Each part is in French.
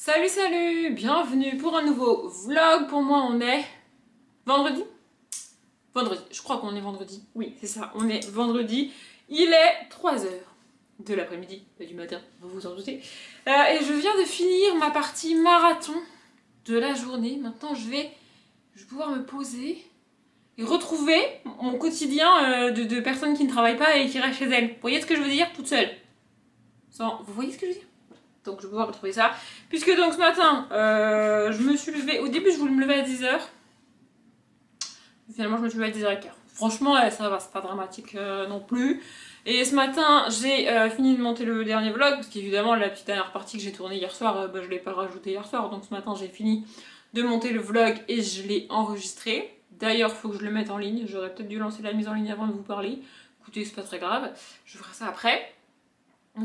Salut salut, bienvenue pour un nouveau vlog. Pour moi on est vendredi. Vendredi, je crois qu'on est vendredi. Oui c'est ça, on est vendredi. Il est 3h de l'après-midi, pas du matin, vous vous en doutez. Et je viens de finir ma partie marathon de la journée. Maintenant je vais pouvoir me poser et retrouver mon quotidien de personnes qui ne travaillent pas et qui restent chez elles. Vous voyez ce que je veux dire? Toute seule. Vous voyez ce que je veux dire? Donc je vais pouvoir retrouver ça. Puisque donc ce matin, je me suis levée. Au début, je voulais me lever à 10h. Finalement, je me suis levée à 10h15. Franchement, ça va, c'est pas dramatique non plus. Et ce matin, j'ai fini de monter le dernier vlog. Parce qu'évidemment, la petite dernière partie que j'ai tournée hier soir, je l'ai pas rajoutée hier soir. Donc ce matin, j'ai fini de monter le vlog et je l'ai enregistré. D'ailleurs, il faut que je le mette en ligne. J'aurais peut-être dû lancer la mise en ligne avant de vous parler. Écoutez, c'est pas très grave. Je ferai ça après.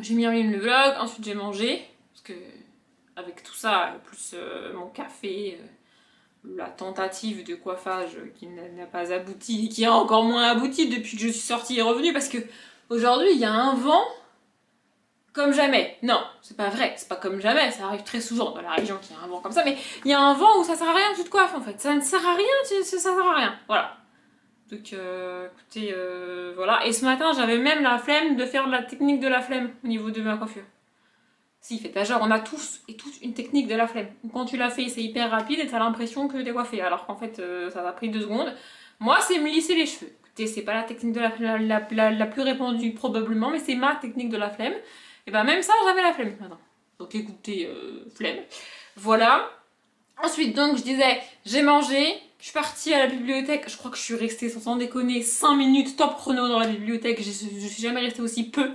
J'ai mis en ligne le vlog, ensuite j'ai mangé, parce que avec tout ça, plus mon café, la tentative de coiffage qui n'a pas abouti, qui a encore moins abouti depuis que je suis sortie et revenue, parce que aujourd'hui il y a un vent comme jamais. Non, c'est pas vrai, c'est pas comme jamais, ça arrive très souvent dans la région qu'il y a un vent comme ça, mais il y a un vent où ça sert à rien que tu te coiffes en fait, ça ne sert à rien, ça sert à rien, voilà. Donc écoutez, voilà. Et ce matin, j'avais même la flemme de faire de la technique de la flemme au niveau de ma coiffure. Si, faites à genre, on a tous et toutes une technique de la flemme. Quand tu l'as fait, c'est hyper rapide et t'as l'impression que t'es coiffé. Alors qu'en fait, ça t'a pris 2 secondes. Moi, c'est me lisser les cheveux. Écoutez, c'est pas la technique de la plus répandue probablement, mais c'est ma technique de la flemme. Et ben même ça, j'avais la flemme maintenant. Donc écoutez, flemme. Voilà. Ensuite, donc, je disais, j'ai mangé. Je suis partie à la bibliothèque, je crois que je suis restée sans déconner 5 minutes top chrono dans la bibliothèque, je suis jamais restée aussi peu.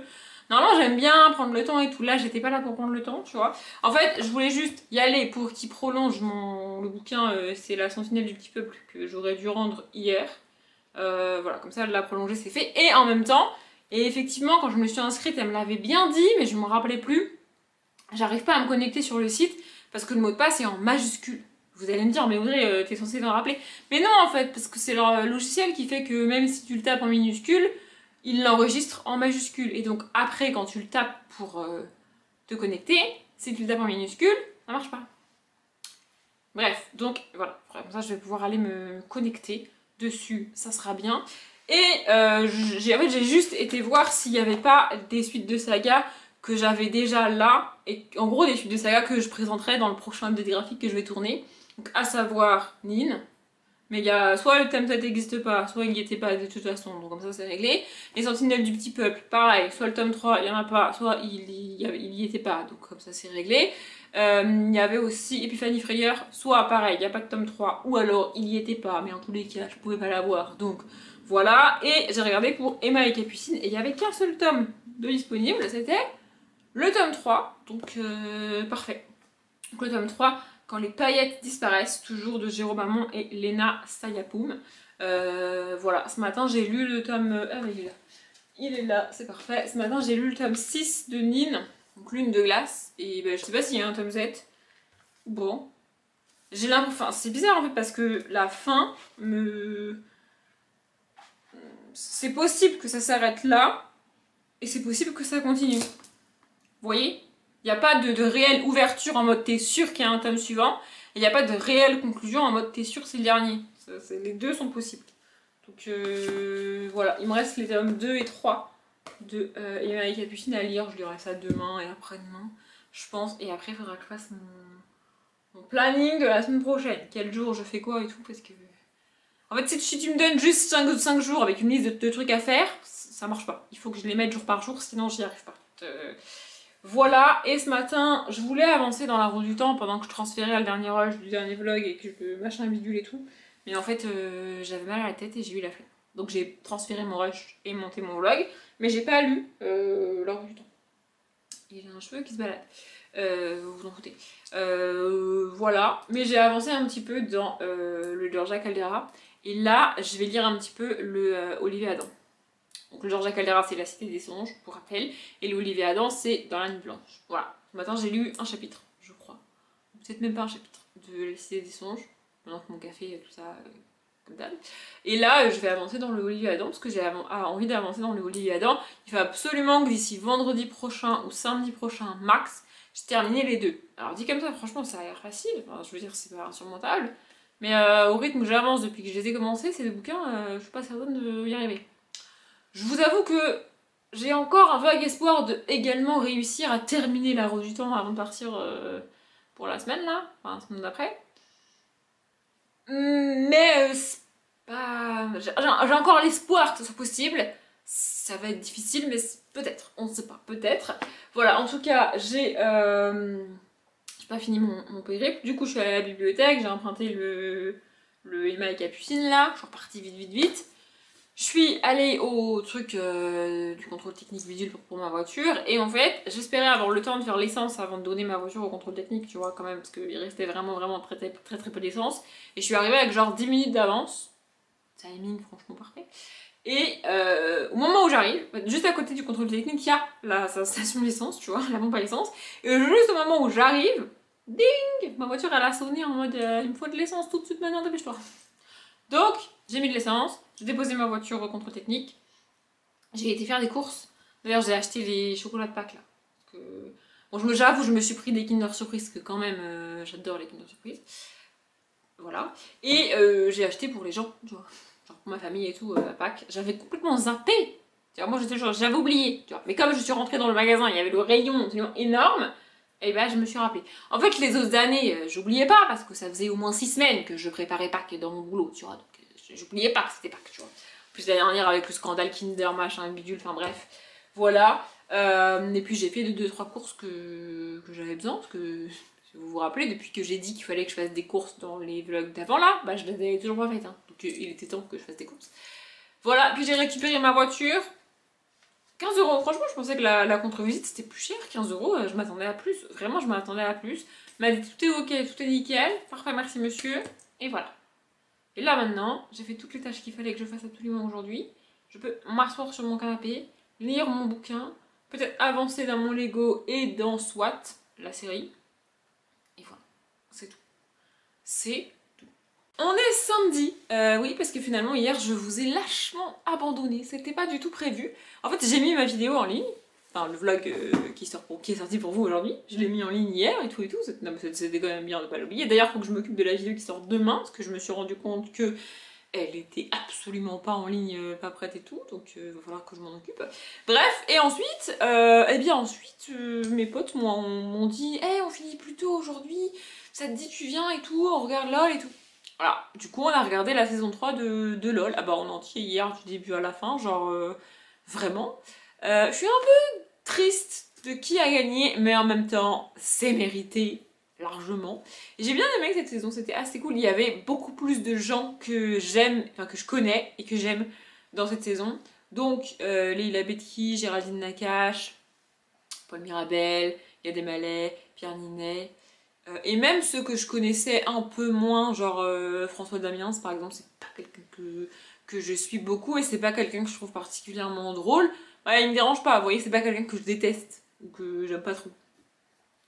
Normalement j'aime bien prendre le temps et tout, là j'étais pas là pour prendre le temps, tu vois. En fait je voulais juste y aller pour qu'il prolonge le bouquin, c'est La Sentinelle du Petit Peuple que j'aurais dû rendre hier. Voilà, comme ça la prolonger c'est fait. Et en même temps, et effectivement quand je me suis inscrite elle me l'avait bien dit mais je me rappelais plus. J'arrive pas à me connecter sur le site parce que le mot de passe est en majuscule. Vous allez me dire, mais Audrey, t'es censée t'en rappeler. Mais non, en fait, parce que c'est leur logiciel qui fait que même si tu le tapes en minuscule, il l'enregistre en majuscule. Et donc après, quand tu le tapes pour te connecter, si tu le tapes en minuscule, ça marche pas. Bref, donc voilà. Comme ça, je vais pouvoir aller me connecter dessus, ça sera bien. Et en fait, j'ai juste été voir s'il n'y avait pas des suites de saga que j'avais déjà là. Et en gros, des suites de saga que je présenterai dans le prochain update graphique que je vais tourner. Donc à savoir Nin, mais il y a soit le tome 7 n'existe pas, soit il n'y était pas de toute façon, donc comme ça c'est réglé. Les Sentinelles du Petit Peuple, pareil, soit le tome 3 il n'y en a pas, soit il y était pas, donc comme ça c'est réglé. Il y avait aussi Épiphanie Frayeur, soit pareil, il n'y a pas de tome 3, ou alors il y était pas, mais en tous les cas je pouvais pas l'avoir, donc voilà. Et j'ai regardé pour Emma et Capucine, et il n'y avait qu'un seul tome de disponible, c'était le tome 3, donc parfait. Donc le tome 3, Quand les paillettes disparaissent, toujours de Jérôme Hamon et Léna Sayapoum. Voilà, ce matin j'ai lu le tome... Ah mais il est là, c'est parfait. Ce matin j'ai lu le tome 6 de Nin, donc Lune de glace. Et ben, je sais pas s'il y a un tome 7. Bon. J'ai l'impression... Enfin, c'est bizarre en fait parce que la fin me... C'est possible que ça s'arrête là. Et c'est possible que ça continue. Vous voyez ? Il n'y a pas de réelle ouverture en mode t'es sûr qu'il y a un tome suivant. Et il n'y a pas de réelle conclusion en mode t'es sûr c'est le dernier. Les deux sont possibles. Donc voilà, il me reste les tomes 2 et 3 de Emma et Capucine à lire. Je lirai ça demain et après-demain, je pense. Et après, il faudra que je fasse mon planning de la semaine prochaine. Quel jour je fais quoi et tout. Parce que... En fait, si tu me donnes juste 5 jours avec une liste de trucs à faire, ça marche pas. Il faut que je les mette jour par jour, sinon j'y arrive pas. Voilà, et ce matin, je voulais avancer dans la roue du temps pendant que je transférais le dernier rush du dernier vlog et que je machin bidule et tout. Mais en fait, j'avais mal à la tête et j'ai eu la flemme. Donc j'ai transféré mon rush et monté mon vlog, mais j'ai pas lu la roue du temps. Et j'ai un cheveu qui se balade. Vous vous en foutez. Voilà, mais j'ai avancé un petit peu dans le Georgia Caldera. Et là, je vais lire un petit peu le Olivier Adam. Donc le Georgia Caldera c'est La Cité des Songes, pour rappel, et l'Olivier Adam c'est Dans la Nuit Blanche. Voilà, ce matin j'ai lu un chapitre, je crois. Peut-être même pas un chapitre de La Cité des Songes, maintenant que mon café, tout ça, comme d'hab. Et là je vais avancer dans le Olivier Adam, parce que j'ai envie d'avancer dans le Olivier Adam. Il faut absolument que d'ici vendredi prochain ou samedi prochain max, j'ai terminé les deux. Alors dit comme ça, franchement, ça a l'air facile. Enfin, je veux dire, c'est pas insurmontable. Mais au rythme où j'avance depuis que je les ai commencés, ces deux bouquins, je suis pas certaine de y arriver. Je vous avoue que j'ai encore un vague espoir de également réussir à terminer La Rose du Temps avant de partir pour la semaine là, enfin la semaine d'après. Mais c'est pas... J'ai encore l'espoir que ce soit possible. Ça va être difficile, mais peut-être, on ne sait pas, peut-être. Voilà, en tout cas, j'ai pas fini mon périple. Du coup, je suis allée à la bibliothèque, j'ai emprunté le Emma et Capucine là, je suis repartie vite. Je suis allée au truc du contrôle technique bidule pour ma voiture, et en fait, j'espérais avoir le temps de faire l'essence avant de donner ma voiture au contrôle technique, tu vois, quand même, parce qu'il restait vraiment très peu d'essence. Et je suis arrivée avec genre 10 minutes d'avance. Timing franchement parfait. Et au moment où j'arrive, juste à côté du contrôle technique, il y a la station d'essence, tu vois, la pompe à essence. Et juste au moment où j'arrive, ding, ma voiture elle a sonné en mode il me faut de l'essence tout de suite maintenant, dépêche-toi. Donc, j'ai mis de l'essence, j'ai déposé ma voiture au contrôle technique, j'ai été faire des courses. D'ailleurs, j'ai acheté les chocolats de Pâques là. Parce que... Bon, j'avoue, je me suis pris des Kinder Surprise, que quand même, j'adore les Kinder Surprise. Voilà. Et j'ai acheté pour les gens, tu vois. Genre pour ma famille et tout, à Pâques. J'avais complètement zappé. Tu vois, moi, j'avais oublié, tu vois. Mais comme je suis rentrée dans le magasin, il y avait le rayon absolument énorme. Et ben je me suis rappelé. En fait, les autres années, j'oubliais pas parce que ça faisait au moins 6 semaines que je préparais Pâques dans mon boulot, tu vois. Donc j'oubliais pas que c'était Pâques, tu vois. En plus, l'année dernière, avec le scandale Kinder, machin, bidule, enfin bref. Voilà. Et puis j'ai fait 2-3 courses que j'avais besoin, parce que si vous vous rappelez, depuis que j'ai dit qu'il fallait que je fasse des courses dans les vlogs d'avant là, bah je les avais toujours pas faites. Hein. Donc il était temps que je fasse des courses. Voilà, puis j'ai récupéré ma voiture. 15 euros, franchement je pensais que la contre-visite c'était plus cher, 15 euros, je m'attendais à plus, vraiment je m'attendais à plus. Elle m'a dit tout est ok, tout est nickel, parfait merci monsieur, et voilà. Et là maintenant, j'ai fait toutes les tâches qu'il fallait que je fasse absolument aujourd'hui. Je peux m'asseoir sur mon canapé, lire mon bouquin, peut-être avancer dans mon Lego et dans SWAT, la série. Et voilà, c'est tout. C'est tout. On est samedi, oui parce que finalement hier je vous ai lâchement abandonné, c'était pas du tout prévu. En fait j'ai mis ma vidéo en ligne, enfin le vlog qui est sorti pour vous aujourd'hui, je l'ai mis en ligne hier et tout, c'était quand même bien de pas l'oublier. D'ailleurs faut que je m'occupe de la vidéo qui sort demain, parce que je me suis rendu compte que elle était absolument pas en ligne, pas prête et tout, donc il va falloir que je m'en occupe. Bref, et ensuite, mes potes m'ont dit hey, on finit plus tôt aujourd'hui, ça te dit tu viens et tout, on regarde LOL et tout. Voilà, du coup on a regardé la saison 3 de LOL, ah bah en entier hier du début à la fin, genre vraiment. Je suis un peu triste de qui a gagné, mais en même temps c'est mérité largement. J'ai bien aimé cette saison, c'était assez cool, il y avait beaucoup plus de gens que j'aime, enfin que je connais et que j'aime dans cette saison. Donc Leila Bekti, Géraldine Nakache, Paul Mirabel, Gad Elmaleh, Pierre Ninet. Et même ceux que je connaissais un peu moins, genre François Damiens par exemple, c'est pas quelqu'un que je suis beaucoup et c'est pas quelqu'un que je trouve particulièrement drôle. Ouais, il me dérange pas, vous voyez, c'est pas quelqu'un que je déteste ou que j'aime pas trop.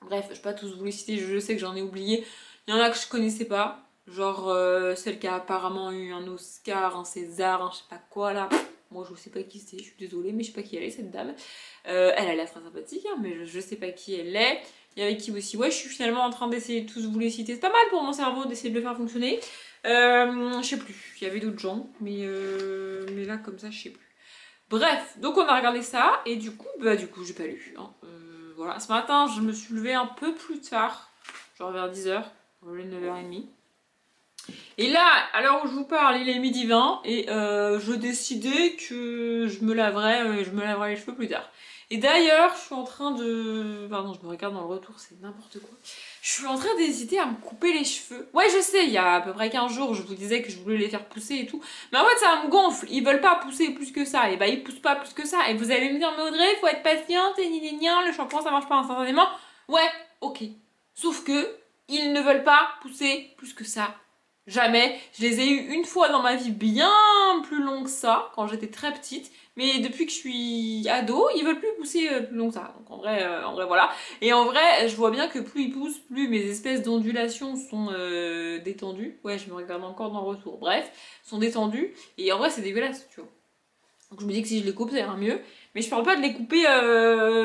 Bref, je vais pas tous vous les citer, je sais que j'en ai oublié. Il y en a que je connaissais pas, genre celle qui a apparemment eu un Oscar, un César, un je sais pas quoi là. Moi je sais pas qui c'est, je suis désolée, mais je sais pas qui elle est cette dame. Elle a l'air très sympathique, hein, mais je sais pas qui elle est. Il y avait qui aussi, ouais je suis finalement en train d'essayer de tous vous les citer, c'est pas mal pour mon cerveau d'essayer de le faire fonctionner. Je sais plus, il y avait d'autres gens, mais là comme ça je sais plus. Bref, donc on a regardé ça, et du coup j'ai pas lu. Hein. Voilà, ce matin je me suis levée un peu plus tard, genre vers 10h, au lieu de 9h30. Et là, à l'heure où je vous parle, il est midi 20 et je décidais que je me laverais les cheveux plus tard. Et d'ailleurs, je suis en train de... Pardon, je me regarde dans le retour, c'est n'importe quoi. Je suis en train d'hésiter à me couper les cheveux. Ouais, je sais, il y a à peu près 15 jours, je vous disais que je voulais les faire pousser et tout. Mais en fait, ça me gonfle. Ils veulent pas pousser plus que ça. Et bah, ils poussent pas plus que ça. Et vous allez me dire, mais Audrey, faut être patiente, et le shampoing, ça marche pas instantanément. Ouais, ok. Sauf que, ils ne veulent pas pousser plus que ça. Jamais. Je les ai eu une fois dans ma vie bien plus long que ça, quand j'étais très petite. Mais depuis que je suis ado, ils veulent plus pousser plus long que ça. Donc en vrai voilà. Et en vrai, je vois bien que plus ils poussent, plus mes espèces d'ondulations sont détendues. Ouais, je me regarde encore dans le retour. Bref, sont détendues. Et en vrai, c'est dégueulasse, tu vois. Donc je me dis que si je les coupe, ça ira mieux. Mais je parle pas de les couper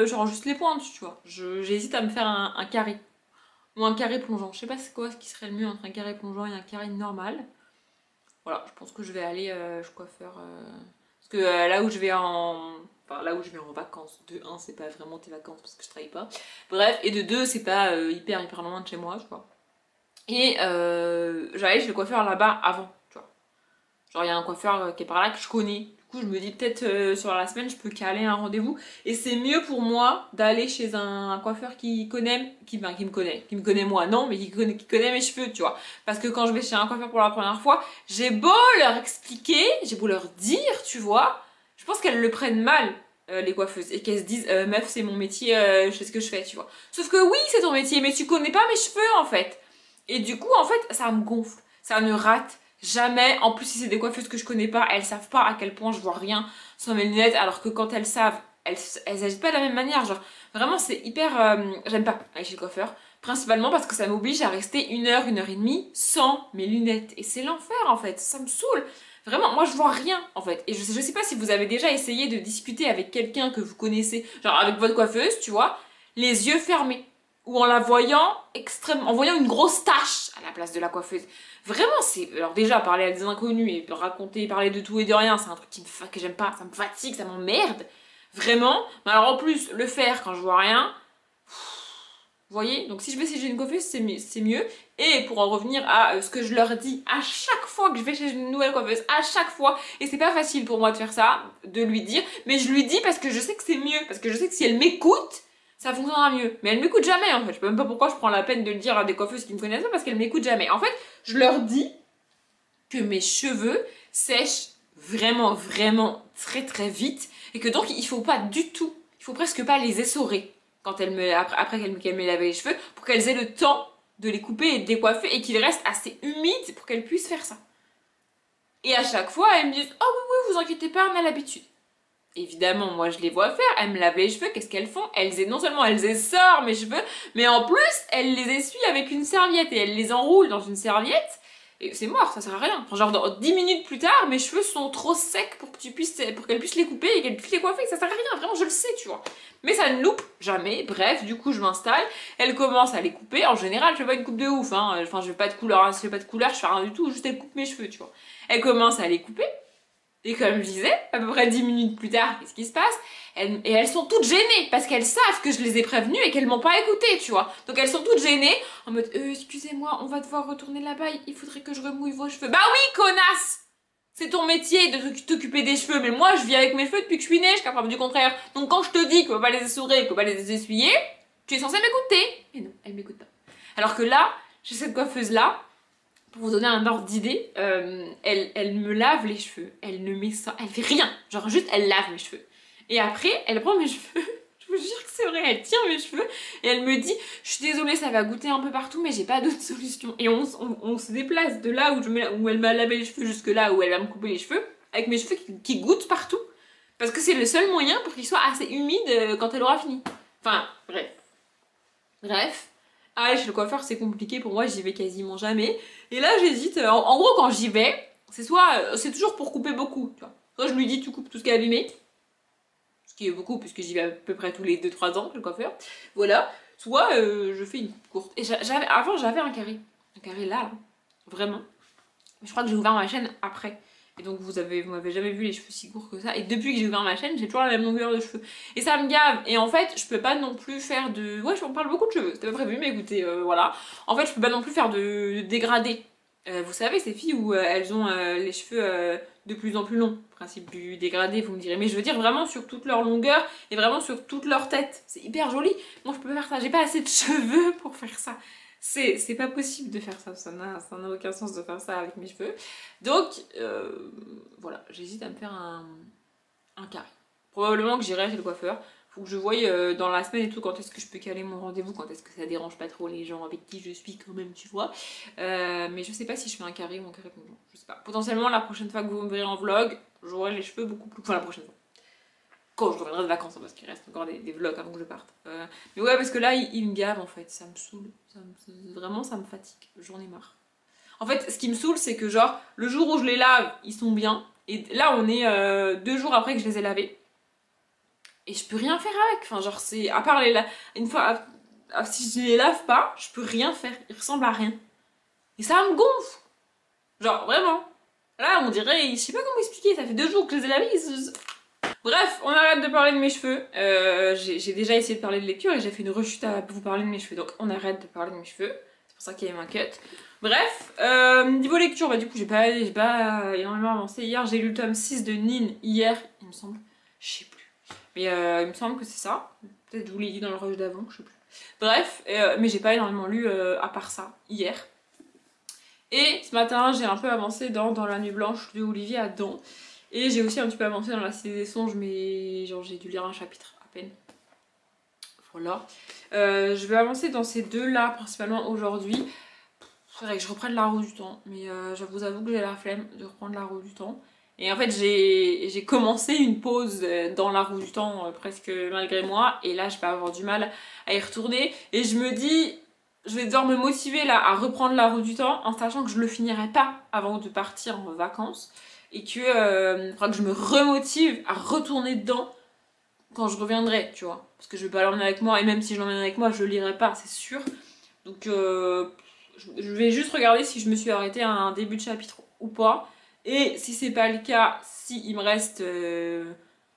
genre juste les pointes, tu vois. J'hésite à me faire un carré. Ou un carré plongeant. Je sais pas c'est quoi ce qui serait le mieux entre un carré plongeant et un carré normal. Voilà, je pense que je vais aller chez le coiffeur. Parce que là où je vais en... Enfin, là où je vais en vacances, de 1, c'est pas vraiment tes vacances parce que je travaille pas. Bref, et de 2, c'est pas hyper loin de chez moi, je crois. Et j'allais chez le coiffeur là-bas avant, tu vois. Genre, il y a un coiffeur qui est par là que je connais. Du coup, je me dis peut-être sur la semaine, je peux caler un rendez-vous. Et c'est mieux pour moi d'aller chez un coiffeur qui connaît, qui me connaît moi, non, mais qui connaît mes cheveux, tu vois. Parce que quand je vais chez un coiffeur pour la première fois, j'ai beau leur expliquer, j'ai beau leur dire, tu vois, je pense qu'elles le prennent mal. Les coiffeuses et qu'elles se disent meuf c'est mon métier, je sais ce que je fais, tu vois. Sauf que oui c'est ton métier mais tu connais pas mes cheveux en fait. Et du coup en fait ça me gonfle, ça ne rate jamais. En plus si c'est des coiffeuses que je connais pas, elles savent pas à quel point je vois rien sans mes lunettes, alors que quand elles savent, elles agissent pas de la même manière. Genre vraiment c'est hyper... j'aime pas aller chez le coiffeur, principalement parce que ça m'oblige à rester 1 heure, 1 heure et demie sans mes lunettes. Et c'est l'enfer en fait, ça me saoule. Vraiment, moi je vois rien en fait. Et je sais pas si vous avez déjà essayé de discuter avec quelqu'un que vous connaissez, genre avec votre coiffeuse, tu vois, les yeux fermés. Ou en la voyant extrêmement, en voyant une grosse tache à la place de la coiffeuse. Vraiment, c'est... Alors déjà, parler à des inconnus et raconter, parler de tout et de rien, c'est un truc que j'aime pas, ça me fatigue, ça m'emmerde. Vraiment. Mais alors en plus, le faire quand je vois rien... Vous voyez? Donc si je vais chez une coiffeuse, c'est mieux. Et pour en revenir à ce que je leur dis à chaque fois que je vais chez une nouvelle coiffeuse, à chaque fois, et c'est pas facile pour moi de faire ça, de lui dire, mais je lui dis parce que je sais que c'est mieux, parce que je sais que si elle m'écoute, ça fonctionnera mieux. Mais elle m'écoute jamais en fait, je sais même pas pourquoi je prends la peine de le dire à des coiffeuses qui me connaissent pas, parce qu'elle m'écoute jamais. En fait, je leur dis que mes cheveux sèchent vraiment très vite, et que donc il faut pas du tout, il faut presque pas les essorer quand après qu'elle m'ait lavé les cheveux, pour qu'elles aient le temps de les couper et de décoiffer et qu'ils restent assez humides pour qu'elles puissent faire ça. Et à chaque fois, elles me disent « Oh oui, vous inquiétez pas, on a l'habitude. » Évidemment, moi je les vois faire, elles me lavent les cheveux, qu'est-ce qu'elles font? Non seulement elles essorent mes cheveux, mais en plus, elles les essuient avec une serviette et elles les enroulent dans une serviette. Et c'est mort, ça sert à rien. Enfin, genre dans 10 minutes plus tard, mes cheveux sont trop secs pour qu'elles puissent les couper et qu'elles puissent les coiffer. Ça sert à rien, vraiment, je le sais, tu vois. Mais ça ne loupe jamais. Bref, du coup, je m'installe. Elle commence à les couper. En général, je fais pas une coupe de ouf. Hein. Enfin, je fais pas de couleur, je fais rien du tout. Juste elle coupe mes cheveux, tu vois. Elle commence à les couper. Et comme je disais, à peu près 10 minutes plus tard, qu'est-ce qui se passe? Et elles sont toutes gênées parce qu'elles savent que je les ai prévenues et qu'elles m'ont pas écouté, tu vois. Donc elles sont toutes gênées en mode excusez-moi, on va devoir retourner là-bas, il faudrait que je remouille vos cheveux. Bah oui, connasse! C'est ton métier de t'occuper des cheveux, mais moi je vis avec mes cheveux depuis que je suis née, je suis capable du contraire. Donc quand je te dis qu'on va pas les essorer, qu'on va pas les essuyer, tu es censé m'écouter. Mais non, elle m'écoute pas. Alors que là, j'ai cette coiffeuse-là. Pour vous donner un ordre d'idée, elle me lave les cheveux, elle ne met ça, elle fait rien, genre juste elle lave mes cheveux. Et après, elle prend mes cheveux, je vous jure que c'est vrai, elle tire mes cheveux et elle me dit « Je suis désolée, ça va goûter un peu partout, mais j'ai pas d'autre solution. » Et on se déplace de là où elle m'a lavé les cheveux jusque là où elle va me couper les cheveux, avec mes cheveux qui goûtent partout. Parce que c'est le seul moyen pour qu'ils soient assez humides quand elle aura fini. Enfin, bref. Bref. Ah, chez le coiffeur, c'est compliqué pour moi, j'y vais quasiment jamais. Et là, j'hésite. En gros, quand j'y vais, c'est toujours pour couper beaucoup, tu vois. Soit je lui dis, tu coupes tout ce qui est abîmé, ce qui est beaucoup, puisque j'y vais à peu près tous les 2-3 ans, chez le coiffeur. Voilà. Soit je fais une coupe courte. Et avant, j'avais un carré. Un carré là. Vraiment. Mais je crois que j'ai ouvert ma chaîne après. Et donc vous m'avez jamais vu les cheveux si courts que ça. Et depuis que j'ai ouvert ma chaîne, j'ai toujours la même longueur de cheveux. Et ça me gave. Et en fait, je peux pas non plus faire de... Ouais, je parle beaucoup de cheveux. C'était pas prévu, mais écoutez, voilà. En fait, je peux pas non plus faire de dégradé. Vous savez, ces filles où elles ont les cheveux de plus en plus longs. Principe du dégradé, vous me direz. Mais je veux dire vraiment sur toute leur longueur et vraiment sur toute leur tête. C'est hyper joli. Moi, je peux pas faire ça. J'ai pas assez de cheveux pour faire ça. C'est pas possible de faire ça, ça n'a aucun sens de faire ça avec mes cheveux. Donc, voilà, j'hésite à me faire un carré. Probablement que j'irai chez le coiffeur. Faut que je voie dans la semaine et tout quand est-ce que je peux caler mon rendez-vous, quand est-ce que ça dérange pas trop les gens avec qui je suis quand même, tu vois. Mais je sais pas si je fais un carré ou un carré plongeant, je sais pas. Potentiellement, la prochaine fois que vous me verrez en vlog, j'aurai les cheveux beaucoup plus... Enfin, la prochaine fois. Quand je reviendrai de vacances, hein, parce qu'il reste encore des vlogs avant que je parte. Mais ouais, parce que là, il me gave en fait, ça me saoule. Vraiment, ça me fatigue, j'en ai marre. En fait, ce qui me saoule, c'est que genre, le jour où je les lave, ils sont bien. Et là, on est 2 jours après que je les ai lavés. Et je peux rien faire avec. Enfin, genre, c'est... À part une fois... si je les lave pas, je peux rien faire, ils ressemblent à rien. Et ça me gonfle. Genre, vraiment. Là, on dirait, je sais pas comment expliquer, ça fait 2 jours que je les ai lavés. Bref, on arrête de parler de mes cheveux. J'ai déjà essayé de parler de lecture et j'ai fait une rechute à vous parler de mes cheveux. Donc on arrête de parler de mes cheveux. C'est pour ça qu'il y a eu un cut. Bref, niveau lecture, bah du coup j'ai pas énormément avancé. Hier j'ai lu le tome 6 de Nin, hier, il me semble. Je sais plus. Mais il me semble que c'est ça. Peut-être je vous l'ai dit dans le rush d'avant, je sais plus. Bref, mais j'ai pas énormément lu à part ça, hier. Et ce matin, j'ai un peu avancé dans La Nuit Blanche de Olivier Adam. Et j'ai aussi un petit peu avancé dans La Cité des Songes, mais genre j'ai dû lire un chapitre à peine. Voilà. Je vais avancer dans ces deux-là principalement aujourd'hui. Faudrait que je reprenne La Roue du Temps, mais je vous avoue que j'ai la flemme de reprendre La Roue du Temps. Et en fait, j'ai commencé une pause dans La Roue du Temps presque malgré moi, et là je vais avoir du mal à y retourner. Et je me dis, je vais devoir me motiver là à reprendre La Roue du Temps en sachant que je le finirai pas avant de partir en vacances. Et que il faudra que je me remotive à retourner dedans quand je reviendrai, tu vois. Parce que je vais pas l'emmener avec moi, et même si je l'emmène avec moi, je le lirai pas, c'est sûr. Donc je vais juste regarder si je me suis arrêtée à un début de chapitre ou pas. Et si c'est pas le cas, si il me reste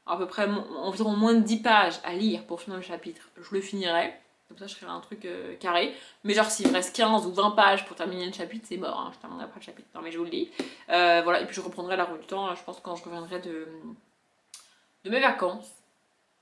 à peu près environ moins de 10 pages à lire pour finir le chapitre, je le finirai. Comme ça je ferai un truc carré. Mais genre s'il me reste 15 ou 20 pages pour terminer le chapitre, c'est mort, hein. Je terminerai pas le chapitre. Non mais je vous le dis. Voilà, et puis je reprendrai La Roue du Temps, je pense, quand je reviendrai de mes vacances.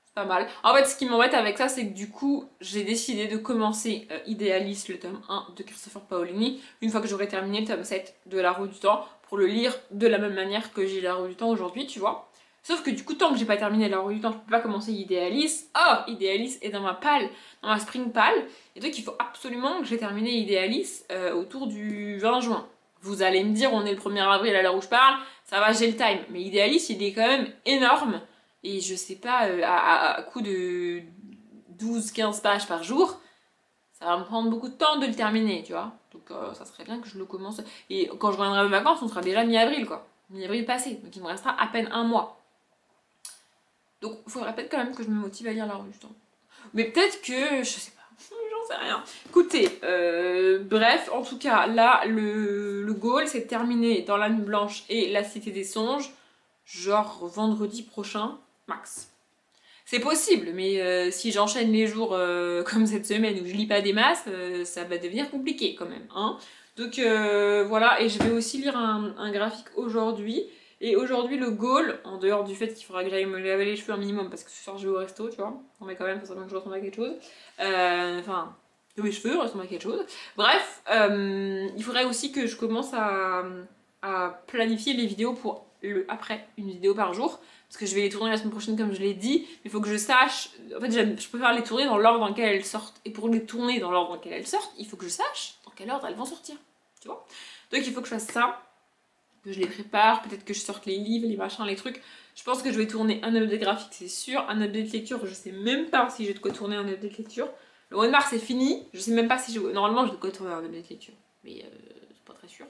C'est pas mal. En fait, ce qui m'embête avec ça, c'est que du coup, j'ai décidé de commencer Idealist, le tome 1 de Christopher Paolini, une fois que j'aurai terminé le tome 7 de La Roue du Temps, pour le lire de la même manière que j'ai La Roue du Temps aujourd'hui, tu vois. Sauf que du coup, tant que j'ai pas terminé La Roue du Temps, je peux pas commencer Idealist. Or, Idealist est dans ma palle, dans ma spring pal, et donc il faut absolument que j'ai terminé Idealist autour du 20 juin. Vous allez me dire, on est le 1er avril à l'heure où je parle, ça va, j'ai le time. Mais Idealist, il est quand même énorme. Et je sais pas, à coup de 12-15 pages par jour, ça va me prendre beaucoup de temps de le terminer, tu vois. Donc ça serait bien que je le commence. Et quand je reviendrai de vacances, on sera déjà mi-avril, quoi. Mi-avril passé. Donc il me restera à peine un mois. Donc il faudrait peut-être quand même que je me motive à lire La Roue du Temps. Mais peut-être que, je sais pas, j'en sais rien. Écoutez, bref, en tout cas, là, le goal, c'est de terminer dans La Nuit Blanche et La Cité des Songes, genre vendredi prochain, max. C'est possible, mais si j'enchaîne les jours comme cette semaine où je lis pas des masses, ça va devenir compliqué quand même, hein. Donc voilà, et je vais aussi lire un graphique aujourd'hui. Et aujourd'hui, le goal, en dehors du fait qu'il faudra que j'aille me laver les cheveux un minimum parce que ce soir je vais au resto, tu vois. Non mais quand même, ça serait bien que je ressemble à quelque chose. Enfin, que mes cheveux ressemblent à quelque chose. Bref, il faudrait aussi que je commence à planifier les vidéos pour le après, une vidéo par jour. Parce que je vais les tourner la semaine prochaine comme je l'ai dit. Il faut que je sache, en fait je préfère les tourner dans l'ordre dans lequel elles sortent. Et pour les tourner dans l'ordre dans lequel elles sortent, il faut que je sache dans quel ordre elles vont sortir. Tu vois. Donc il faut que je fasse ça. Que je les prépare, peut-être que je sorte les livres, les machins, les trucs. Je pense que je vais tourner un update graphique, c'est sûr. Un update lecture, je sais même pas si j'ai de quoi tourner un update lecture. Le mois de mars c'est fini, je sais même pas si j'ai... Normalement j'ai de quoi tourner un update lecture, mais c'est pas très sûr.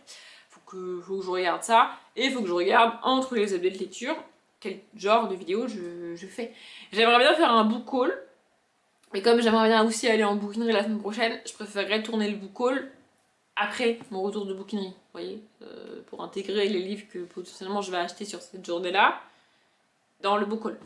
Faut que je regarde ça, et il faut que je regarde entre les updates lecture quel genre de vidéo je fais. J'aimerais bien faire un book haul, mais comme j'aimerais bien aussi aller en bouquinerie la semaine prochaine, je préférerais tourner le book haul après mon retour de bouquinerie, vous voyez, pour intégrer les livres que potentiellement je vais acheter sur cette journée-là dans le book haul.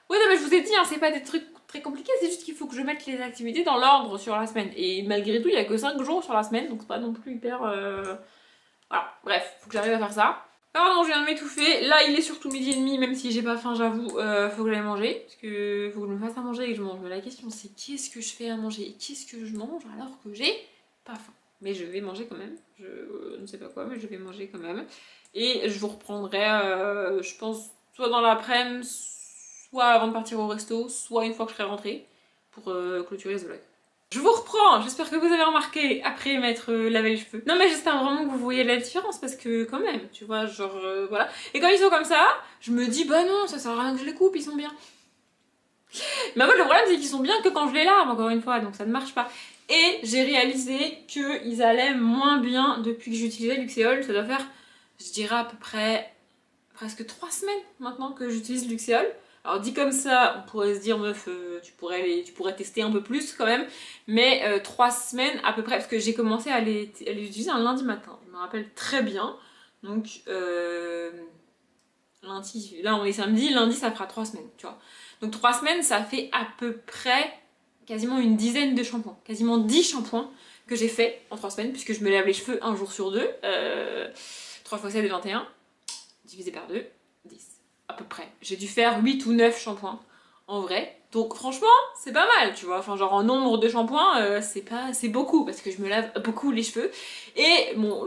Oui, non, mais je vous ai dit, hein, c'est pas des trucs très compliqués, c'est juste qu'il faut que je mette les activités dans l'ordre sur la semaine. Et malgré tout, il y a que 5 jours sur la semaine, donc c'est pas non plus hyper... Voilà, bref, faut que j'arrive à faire ça. Pardon, je viens de m'étouffer. Là, il est surtout 12h30, même si j'ai pas faim, j'avoue, faut que j'aille manger. Parce que faut que je me fasse à manger et que je mange. Mais la question, c'est qu'est-ce que je fais à manger et qu'est-ce que je mange alors que j'ai pas faim. Mais je vais manger quand même. Je ne sais pas quoi, mais je vais manger quand même. Et je vous reprendrai, je pense, soit dans l'après-midi, soit avant de partir au resto, soit une fois que je serai rentrée pour clôturer ce vlog. Je vous reprends, j'espère que vous avez remarqué après m'être lavé les cheveux. Non mais j'espère vraiment que vous voyez la différence parce que quand même, tu vois, genre voilà. Et quand ils sont comme ça, je me dis bah non, ça sert à rien que je les coupe, ils sont bien. Mais en fait le problème c'est qu'ils sont bien que quand je les lave encore une fois, donc ça ne marche pas. Et j'ai réalisé qu'ils allaient moins bien depuis que j'utilisais Luxéol, ça doit faire, je dirais à peu près presque 3 semaines maintenant que j'utilise Luxéol. Alors dit comme ça, on pourrait se dire meuf, tu pourrais tester un peu plus quand même, mais 3 semaines à peu près, parce que j'ai commencé à les utiliser un lundi matin, je me rappelle très bien. Donc lundi, là on est samedi, lundi ça fera 3 semaines, tu vois. Donc 3 semaines ça fait à peu près quasiment une dizaine de shampoings, quasiment 10 shampoings que j'ai fait en 3 semaines, puisque je me lave les cheveux un jour sur deux, 3 x 7 est 21, divisé par 2, 10 à peu près. J'ai dû faire 8 ou 9 shampoings en vrai. Donc franchement, c'est pas mal, tu vois. Enfin, genre en nombre de shampoings, c'est beaucoup parce que je me lave beaucoup les cheveux. Et bon,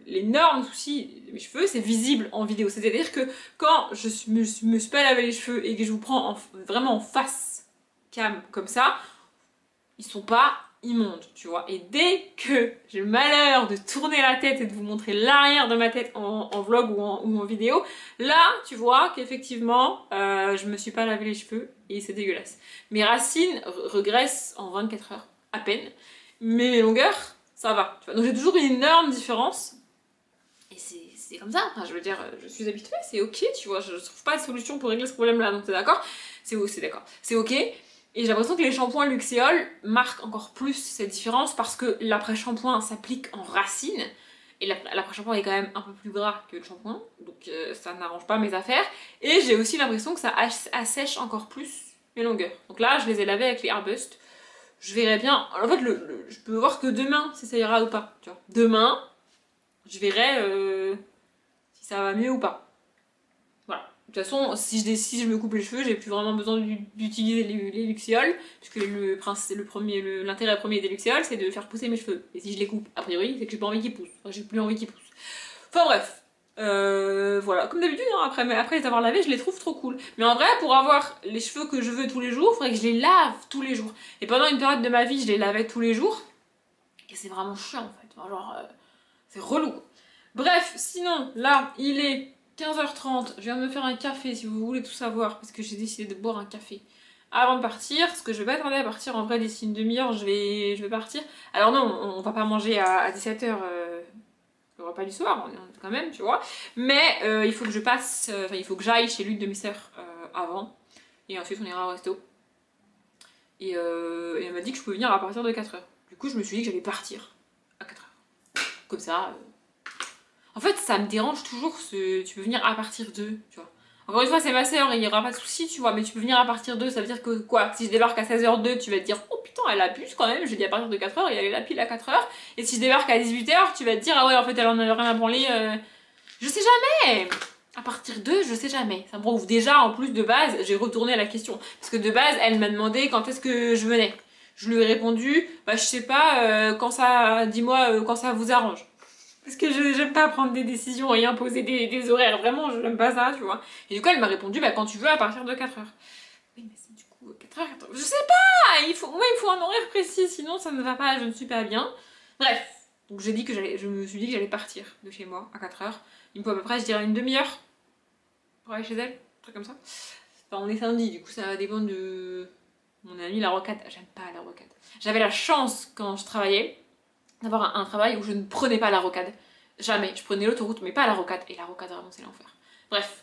l'énorme souci de mes cheveux, c'est visible en vidéo. C'est-à-dire que quand je me suis pas lavé les cheveux et que je vous prends vraiment en face cam comme ça, ils sont pas immonde, tu vois. Et dès que j'ai le malheur de tourner la tête et de vous montrer l'arrière de ma tête en vlog ou en vidéo, là, tu vois qu'effectivement, je me suis pas lavé les cheveux et c'est dégueulasse. Mes racines regressent en 24 heures, à peine, mais mes longueurs, ça va. Tu vois. Donc j'ai toujours une énorme différence. Et c'est comme ça, enfin, je veux dire, je suis habituée, c'est ok, tu vois, je trouve pas de solution pour régler ce problème-là, donc t'es d'accord? C'est d'accord, c'est ok. Et j'ai l'impression que les shampoings Luxéol marquent encore plus cette différence parce que l'après-shampoing s'applique en racine. Et l'après-shampoing est quand même un peu plus gras que le shampoing, donc ça n'arrange pas mes affaires. Et j'ai aussi l'impression que ça assèche encore plus mes longueurs. Donc là, je les ai lavés avec les Arbust. Je verrai bien. En fait, je peux voir que demain si ça ira ou pas. Tu vois. Demain, je verrai si ça va mieux ou pas. Voilà. De toute façon, si je me coupe les cheveux, j'ai plus vraiment besoin d'utiliser les Luxéol, puisque l'intérêt premier des Luxéol, c'est de faire pousser mes cheveux. Et si je les coupe, a priori, c'est que j'ai pas envie qu'ils poussent. Enfin, j'ai plus envie qu'ils poussent. Enfin bref. Voilà, comme d'habitude, hein, après les avoir lavés, je les trouve trop cool. Mais en vrai, pour avoir les cheveux que je veux tous les jours, il faudrait que je les lave tous les jours. Et pendant une période de ma vie, je les lavais tous les jours. Et c'est vraiment chiant en fait. Enfin, genre, c'est relou. Bref, sinon, là, il est 15h30, je viens de me faire un café si vous voulez tout savoir, parce que j'ai décidé de boire un café avant de partir, parce que je vais pas tarder à partir, en vrai d'ici une demi-heure je vais partir. Alors non, on va pas manger à 17h le repas du soir, quand même, tu vois, mais il faut que je passe, il faut que j'aille chez l'une de mes sœurs avant, et ensuite on ira au resto. Et elle m'a dit que je pouvais venir à partir de 4h. Du coup je me suis dit que j'allais partir à 4h. Comme ça... En fait, ça me dérange toujours tu peux venir à partir de, tu vois. Encore une fois, c'est ma sœur, il n'y aura pas de souci, tu vois, mais tu peux venir à partir de, ça veut dire que quoi? Si je débarque à 16h02, tu vas te dire, oh putain, elle abuse quand même, je dis à partir de 4h et elle est là pile à 4h. Et si je débarque à 18h, tu vas te dire, ah ouais, en fait, elle en a rien à branler. Je sais jamais! À partir de, je sais jamais. Ça me prouve déjà, en plus de base, j'ai retourné à la question. Parce que de base, elle m'a demandé quand est-ce que je venais. Je lui ai répondu, bah je sais pas, dis-moi quand ça vous arrange. Parce que j'aime pas prendre des décisions et imposer des horaires, vraiment, je n'aime pas ça, tu vois. Et du coup, elle m'a répondu, bah quand tu veux, à partir de 4h. Oui, mais c'est du coup 4h, je sais pas, il faut un horaire précis, sinon ça ne va pas, je ne suis pas bien. Bref, donc j'ai dit que je me suis dit que j'allais partir de chez moi à 4h. Il me faut à peu près, je dirais, une demi-heure pour aller chez elle, un truc comme ça. Enfin, on est samedi, du coup ça va dépendre de mon ami la rocade. J'aime pas la rocade. J'avais la chance, quand je travaillais, d'avoir un travail où je ne prenais pas la rocade. Jamais. Je prenais l'autoroute, mais pas la rocade. Et la rocade, vraiment, c'est l'enfer. Bref.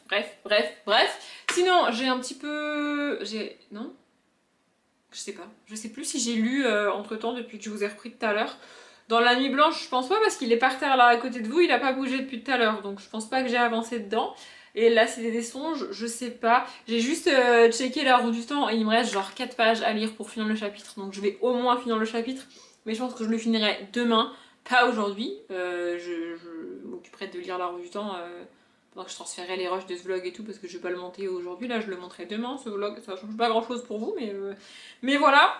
Sinon, j'ai un petit peu... Non? Je sais pas. Je sais plus si j'ai lu entre-temps, depuis que je vous ai repris tout à l'heure. Dans La Nuit Blanche, je pense pas, parce qu'il est par terre là à côté de vous, il a pas bougé depuis tout à l'heure. Donc je pense pas que j'ai avancé dedans. Et là, c'est des songes, je sais pas. J'ai juste checké La Roue du Temps et il me reste genre 4 pages à lire pour finir le chapitre. Donc je vais au moins finir le chapitre. Mais je pense que je le finirai demain, pas aujourd'hui. Je m'occuperai de lire La Roue du Temps pendant que je transférerai les rushs de ce vlog et tout, parce que je vais pas le monter aujourd'hui. Là, je le monterai demain, ce vlog. Ça change pas grand chose pour vous, mais voilà.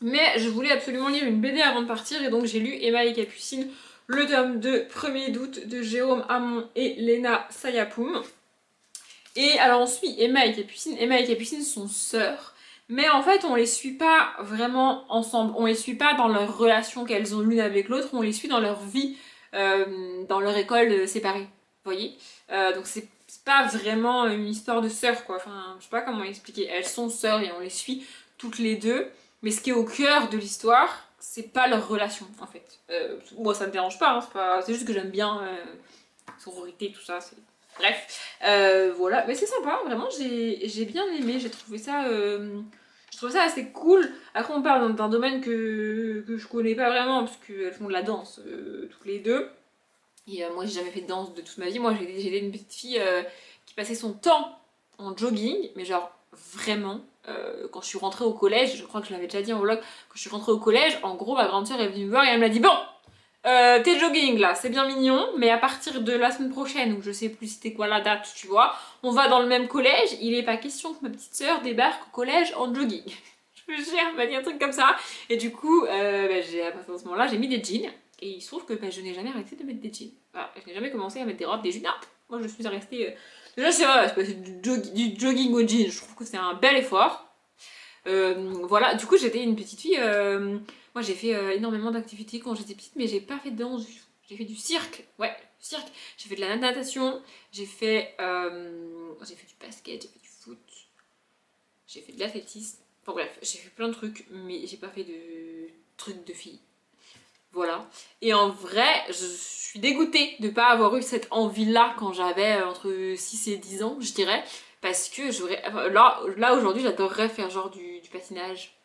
Mais je voulais absolument lire une BD avant de partir, et donc j'ai lu Emma et Capucine, le tome 2, 1er d'août, de Jérôme Hamon et Léna Sayapoum. Et alors on suit Emma et Capucine. Emma et Capucine sont sœurs. Mais en fait, on les suit pas vraiment ensemble. On les suit pas dans leur relation qu'elles ont l'une avec l'autre. On les suit dans leur vie, dans leur école séparée. Vous voyez, donc c'est pas vraiment une histoire de sœurs, quoi. Enfin, je sais pas comment expliquer. Elles sont sœurs et on les suit toutes les deux. Mais ce qui est au cœur de l'histoire, c'est pas leur relation, en fait. Moi, ça me dérange pas. Hein, c'est juste que j'aime bien sororité, tout ça. Bref, voilà, mais c'est sympa, vraiment, j'ai bien aimé, j'ai trouvé ça... je trouve ça assez cool. Après, on parle d'un domaine que je connais pas vraiment, parce qu'elles font de la danse toutes les deux. Et moi, j'ai jamais fait de danse de toute ma vie. Moi, j'étais une petite fille qui passait son temps en jogging, mais genre vraiment, quand je suis rentrée au collège, je crois que je l'avais déjà dit en vlog, quand je suis rentrée au collège, en gros, ma grande sœur est venue me voir et elle m'a dit bon, tes jogging là, c'est bien mignon, mais à partir de la semaine prochaine, ou je sais plus c'était quoi la date, tu vois, on va dans le même collège, il est pas question que ma petite sœur débarque au collège en jogging. Je me jure, elle m'a dit un truc comme ça. Et du coup, à partir de ce moment-là, j'ai mis des jeans. Et il se trouve que je n'ai jamais arrêté de mettre des jeans. Voilà, je n'ai jamais commencé à mettre des robes, des jeans. Non, moi je suis restée. Déjà, c'est vrai, c'est passé du jogging au jean. Je trouve que c'est un bel effort. Voilà, du coup, j'étais une petite fille. Moi, j'ai fait énormément d'activités quand j'étais petite, mais j'ai pas fait de danse du tout. J'ai fait du cirque, ouais, du cirque. J'ai fait de la natation, j'ai fait du basket, j'ai fait du foot, j'ai fait de l'athlétisme. Enfin bref, j'ai fait plein de trucs, mais j'ai pas fait de trucs de fille. Voilà. Et en vrai, je suis dégoûtée de pas avoir eu cette envie-là quand j'avais entre 6 et 10 ans, je dirais. Parce que j'aurais... Enfin, là aujourd'hui, j'adorerais faire genre du patinage,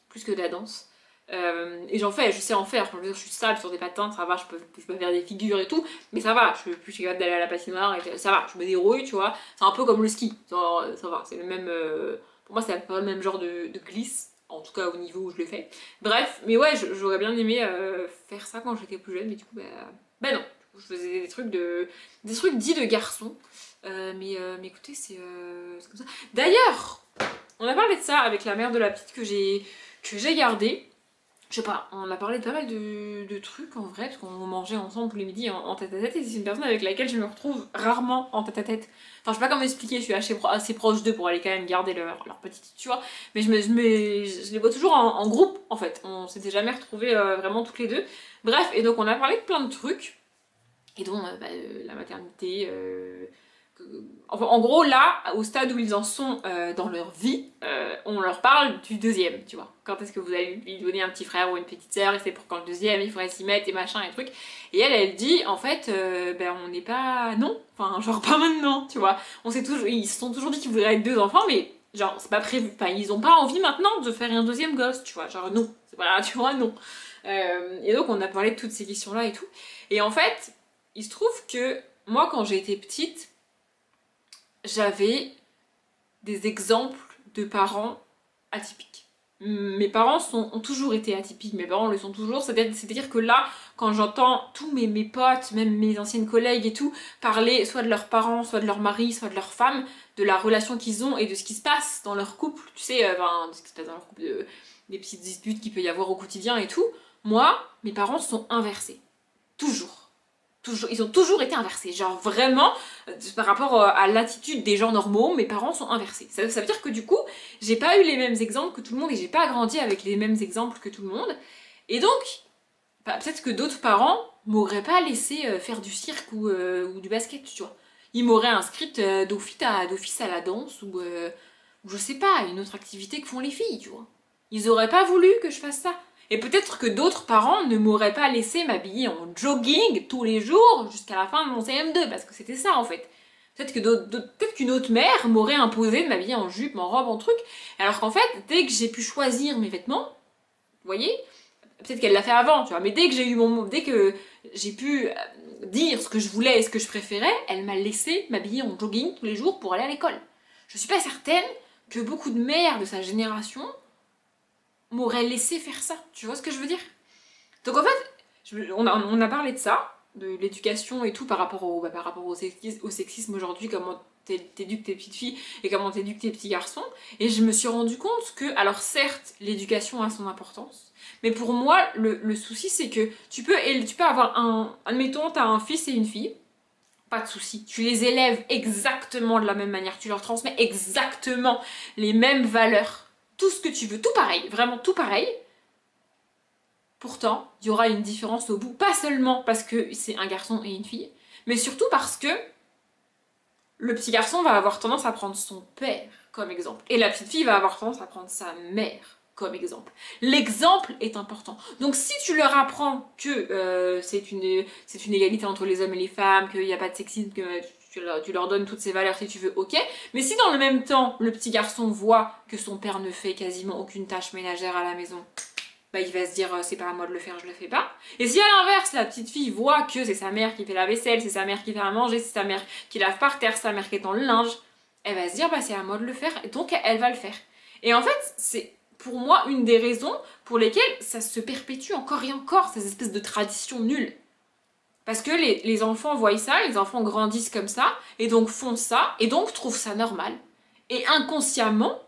plus que de la danse. Et j'en fais, je sais en faire. Je suis stable sur des patins, ça va, je peux faire des figures et tout. Mais ça va, je suis capable d'aller à la patinoire, et ça va, je me dérouille, tu vois. C'est un peu comme le ski, ça va, c'est le même... pour moi, c'est un peu le même genre de glisse. En tout cas au niveau où je le fais. Bref, mais ouais, j'aurais bien aimé faire ça quand j'étais plus jeune, mais du coup, bah non. Je faisais des trucs dits de garçons. Mais écoutez, c'est comme ça. D'ailleurs, on a parlé de ça avec la mère de la petite que j'ai gardée. Je sais pas, on a parlé de pas mal de trucs en vrai, parce qu'on mangeait ensemble tous les midis en tête à tête, et c'est une personne avec laquelle je me retrouve rarement en tête à tête. Enfin, je sais pas comment expliquer, je suis assez proche d'eux pour aller quand même garder leur petite, tu vois. Mais je les vois toujours en groupe, en fait. On s'était jamais retrouvés vraiment toutes les deux. Bref, et donc on a parlé de plein de trucs, et dont la maternité, enfin, en gros, là, au stade où ils en sont dans leur vie, on leur parle du deuxième, tu vois. Quand est-ce que vous allez lui donner un petit frère ou une petite sœur, et c'est pour quand le deuxième, il faudrait s'y mettre et machin et truc. Et elle dit, en fait, on n'est pas... Non, enfin, genre pas maintenant, tu vois. Ils se sont toujours dit qu'ils voudraient être deux enfants, mais genre, c'est pas prévu. Enfin, ils ont pas envie maintenant de faire un deuxième gosse, tu vois. Genre, non. Voilà, tu vois, non. Et donc, on a parlé de toutes ces questions-là et tout. Et en fait, il se trouve que moi, quand j'ai été petite, j'avais des exemples de parents atypiques. Mes parents ont toujours été atypiques, mes parents le sont toujours, c'est-à-dire que là, quand j'entends tous mes potes, même mes anciennes collègues et tout, parler soit de leurs parents, soit de leur mari, soit de leur femme, de la relation qu'ils ont et de ce qui se passe dans leur couple, tu sais, de ce qui se passe dans leur couple, des petites disputes qu'il peut y avoir au quotidien et tout, moi, mes parents sont inversés. Toujours. Toujours, ils ont toujours été inversés. Genre vraiment, par rapport à l'attitude des gens normaux, mes parents sont inversés. Ça veut dire que du coup, j'ai pas eu les mêmes exemples que tout le monde et j'ai pas grandi avec les mêmes exemples que tout le monde. Et donc, peut-être que d'autres parents m'auraient pas laissé faire du cirque ou du basket, tu vois. Ils m'auraient inscrite d'office à la danse ou je sais pas, une autre activité que font les filles, tu vois. Ils auraient pas voulu que je fasse ça. Et peut-être que d'autres parents ne m'auraient pas laissé m'habiller en jogging tous les jours jusqu'à la fin de mon CM2, parce que c'était ça en fait. Peut-être qu'une autre mère m'aurait imposé de m'habiller en jupe, en robe, en truc, alors qu'en fait, dès que j'ai pu choisir mes vêtements, vous voyez, peut-être qu'elle l'a fait avant, tu vois, mais dès que j'ai pu dire ce que je voulais et ce que je préférais, elle m'a laissé m'habiller en jogging tous les jours pour aller à l'école. Je suis pas certaine que beaucoup de mères de sa génération m'aurait laissé faire ça. Tu vois ce que je veux dire? Donc en fait, on a parlé de ça, de l'éducation et tout par rapport au sexisme aujourd'hui, comment t'éduques tes petites filles et comment t'éduques tes petits garçons. Et je me suis rendu compte que, alors certes, l'éducation a son importance, mais pour moi, le souci c'est que tu peux avoir admettons, t'as un fils et une fille, pas de souci. Tu les élèves exactement de la même manière, tu leur transmets exactement les mêmes valeurs. Tout ce que tu veux, tout pareil, vraiment tout pareil. Pourtant, il y aura une différence au bout, pas seulement parce que c'est un garçon et une fille, mais surtout parce que le petit garçon va avoir tendance à prendre son père comme exemple, et la petite fille va avoir tendance à prendre sa mère comme exemple. L'exemple est important. Donc si tu leur apprends que c'est une égalité entre les hommes et les femmes, qu'il n'y a pas de sexisme, que tu leur donnes toutes ces valeurs si tu veux, ok. Mais si dans le même temps, le petit garçon voit que son père ne fait quasiment aucune tâche ménagère à la maison, bah il va se dire c'est pas à moi de le faire, je le fais pas. Et si à l'inverse, la petite fille voit que c'est sa mère qui fait la vaisselle, c'est sa mère qui fait à manger, c'est sa mère qui lave par terre, c'est sa mère qui étend le linge, elle va se dire bah c'est à moi de le faire, et donc elle va le faire. Et en fait, c'est pour moi une des raisons pour lesquelles ça se perpétue encore et encore, ces espèces de traditions nulles. Parce que les enfants voient ça, les enfants grandissent comme ça, et donc font ça, et donc trouvent ça normal. Et inconsciemment,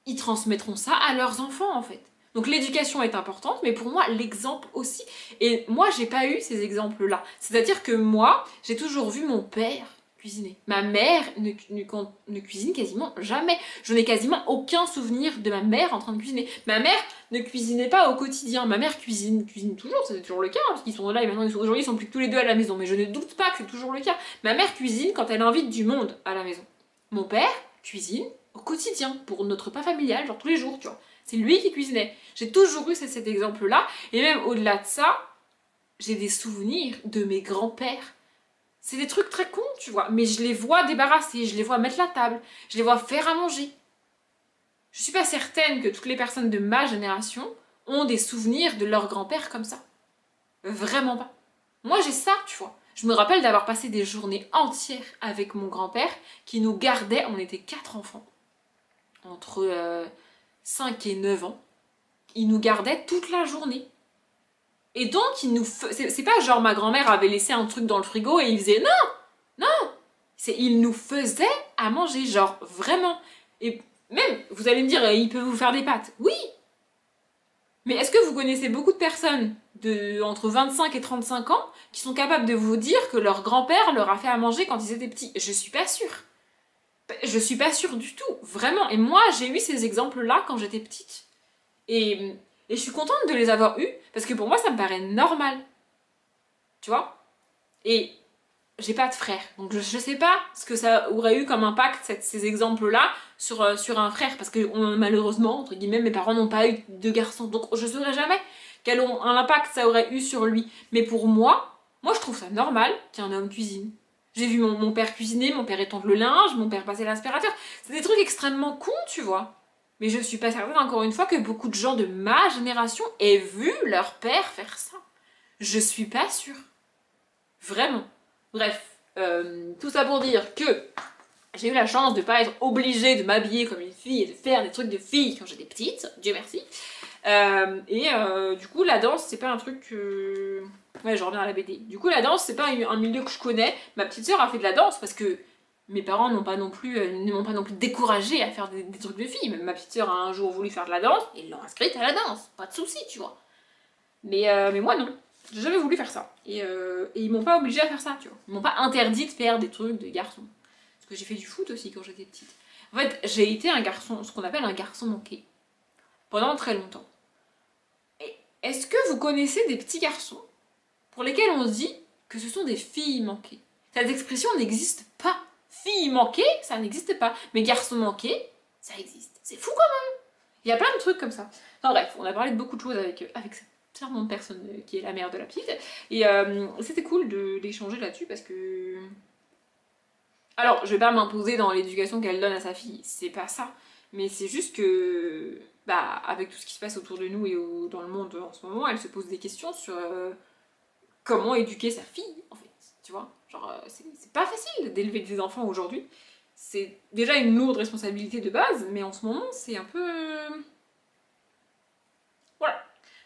ils transmettront ça à leurs enfants en fait. Donc l'éducation est importante, mais pour moi l'exemple aussi. Et moi j'ai pas eu ces exemples-là. C'est-à-dire que moi, j'ai toujours vu mon père cuisiner. Ma mère ne cuisine quasiment jamais. Je n'ai quasiment aucun souvenir de ma mère en train de cuisiner. Ma mère ne cuisinait pas au quotidien. Ma mère cuisine toujours, c'est toujours le cas, parce qu'ils sont là et maintenant aujourd'hui ils sont plus que tous les deux à la maison. Mais je ne doute pas que c'est toujours le cas. Ma mère cuisine quand elle invite du monde à la maison. Mon père cuisine au quotidien, pour notre repas familial, genre tous les jours, tu vois. C'est lui qui cuisinait. J'ai toujours eu cet exemple-là, et même au-delà de ça, j'ai des souvenirs de mes grands-pères. C'est des trucs très cons, tu vois, mais je les vois débarrasser, je les vois mettre la table, je les vois faire à manger. Je suis pas certaine que toutes les personnes de ma génération ont des souvenirs de leur grand-père comme ça. Vraiment pas. Moi j'ai ça, tu vois. Je me rappelle d'avoir passé des journées entières avec mon grand-père qui nous gardait, on était 4 enfants, entre 5 et 9 ans. Il nous gardait toute la journée. Et donc, c'est pas genre ma grand-mère avait laissé un truc dans le frigo et il faisait non, non. Il nous faisait à manger, genre vraiment. Et même, vous allez me dire, il peut vous faire des pâtes. Oui. Mais est-ce que vous connaissez beaucoup de personnes entre 25 et 35 ans qui sont capables de vous dire que leur grand-père leur a fait à manger quand ils étaient petits? Je suis pas sûre. Je suis pas sûre du tout, vraiment. Et moi, j'ai eu ces exemples-là quand j'étais petite. Et je suis contente de les avoir eus, parce que pour moi, ça me paraît normal. Tu vois? Et j'ai pas de frère, donc je sais pas ce que ça aurait eu comme impact, ces exemples-là, sur un frère, parce que malheureusement, entre guillemets, mes parents n'ont pas eu de garçon, donc je saurais jamais quel impact ça aurait eu sur lui. Mais pour moi, je trouve ça normal qu'un homme cuisine. J'ai vu mon père cuisiner, mon père étendre le linge, mon père passer l'aspirateur. C'est des trucs extrêmement cons, tu vois. Mais je suis pas certaine, encore une fois, que beaucoup de gens de ma génération aient vu leur père faire ça. Je suis pas sûre. Vraiment. Bref, tout ça pour dire que j'ai eu la chance de pas être obligée de m'habiller comme une fille et de faire des trucs de fille quand j'étais petite, Dieu merci. Du coup, la danse, c'est pas un truc que... Ouais, je reviens à la BD. Du coup, la danse, c'est pas un milieu que je connais. Ma petite sœur a fait de la danse parce que mes parents ne m'ont pas non plus découragée à faire des trucs de filles. Même ma petite sœur a un jour voulu faire de la danse et ils l'ont inscrite à la danse. Pas de souci, tu vois. Mais moi, non. J'ai jamais voulu faire ça. Et ils m'ont pas obligée à faire ça, tu vois. Ils m'ont pas interdit de faire des trucs de garçon. Parce que j'ai fait du foot aussi quand j'étais petite. En fait, j'ai été un garçon, ce qu'on appelle un garçon manqué. Pendant très longtemps. Et est-ce que vous connaissez des petits garçons pour lesquels on se dit que ce sont des filles manquées? Cette expression n'existe pas. Filles manquées, ça n'existe pas. Mais garçons manqués, ça existe. C'est fou quand même. Il y a plein de trucs comme ça. Enfin bref, on a parlé de beaucoup de choses avec cette charmante personne qui est la mère de la petite. Et c'était cool d'échanger là-dessus parce que... Alors, je vais pas m'imposer dans l'éducation qu'elle donne à sa fille, c'est pas ça. Mais c'est juste que... Bah, avec tout ce qui se passe autour de nous et dans le monde en ce moment, elle se pose des questions sur comment éduquer sa fille, en fait. Tu vois, genre, c'est pas facile d'élever des enfants aujourd'hui. C'est déjà une lourde responsabilité de base, mais en ce moment, c'est un peu... Voilà.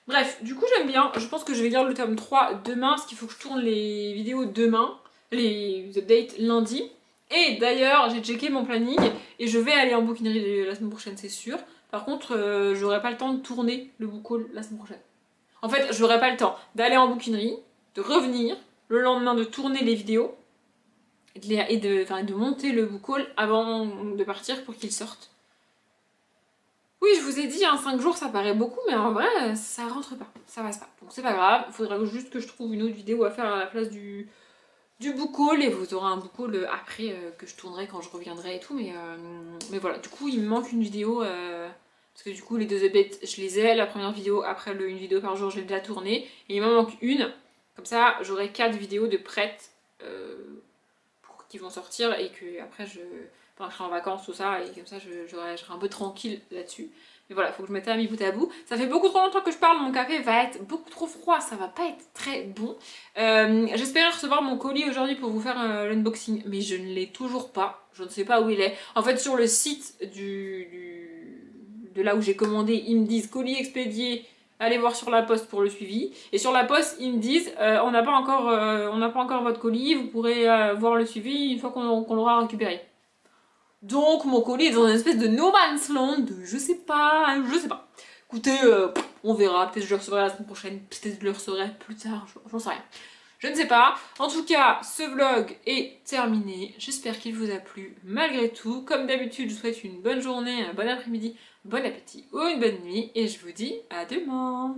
Bref, du coup, j'aime bien. Je pense que je vais lire le tome 3 demain, parce qu'il faut que je tourne les vidéos demain, les updates lundi. Et d'ailleurs, j'ai checké mon planning, et je vais aller en bouquinerie la semaine prochaine, c'est sûr. Par contre, j'aurai pas le temps de tourner le book haul la semaine prochaine. En fait, j'aurai pas le temps d'aller en bouquinerie, de revenir, le lendemain de tourner les vidéos, et de monter le book haul avant de partir pour qu'il sorte. Oui, je vous ai dit, 5 jours ça paraît beaucoup, mais en vrai, ça rentre pas, ça passe pas. Donc c'est pas grave, il faudra juste que je trouve une autre vidéo à faire à la place du book haul, et vous aurez un book haul après que je tournerai quand je reviendrai et tout, mais voilà, du coup il me manque une vidéo, parce que du coup les 2 updates je les ai, la première vidéo après une vidéo par jour je l'ai déjà tournée, et il m'en manque une, comme ça j'aurai 4 vidéos de prêtes qui vont sortir et que après je serai en vacances, tout ça, et comme ça je serai un peu tranquille là-dessus. Mais voilà, il faut que je mette ça mis bout à bout. Ça fait beaucoup trop longtemps que je parle, mon café va être beaucoup trop froid, ça va pas être très bon. J'espérais recevoir mon colis aujourd'hui pour vous faire l'unboxing, mais je ne l'ai toujours pas. Je ne sais pas où il est. En fait, sur le site de là où j'ai commandé, ils me disent colis expédié, allez voir sur la poste pour le suivi. Et sur la poste, ils me disent on n'a pas encore votre colis, vous pourrez voir le suivi une fois qu'on l'aura récupéré. Donc mon colis est dans une espèce de no man's land, je sais pas. Écoutez, on verra, peut-être je le recevrai la semaine prochaine, peut-être je le recevrai plus tard, j'en sais rien. Je ne sais pas. En tout cas, ce vlog est terminé. J'espère qu'il vous a plu malgré tout. Comme d'habitude, je vous souhaite une bonne journée, un bon après-midi, bon appétit ou une bonne nuit. Et je vous dis à demain.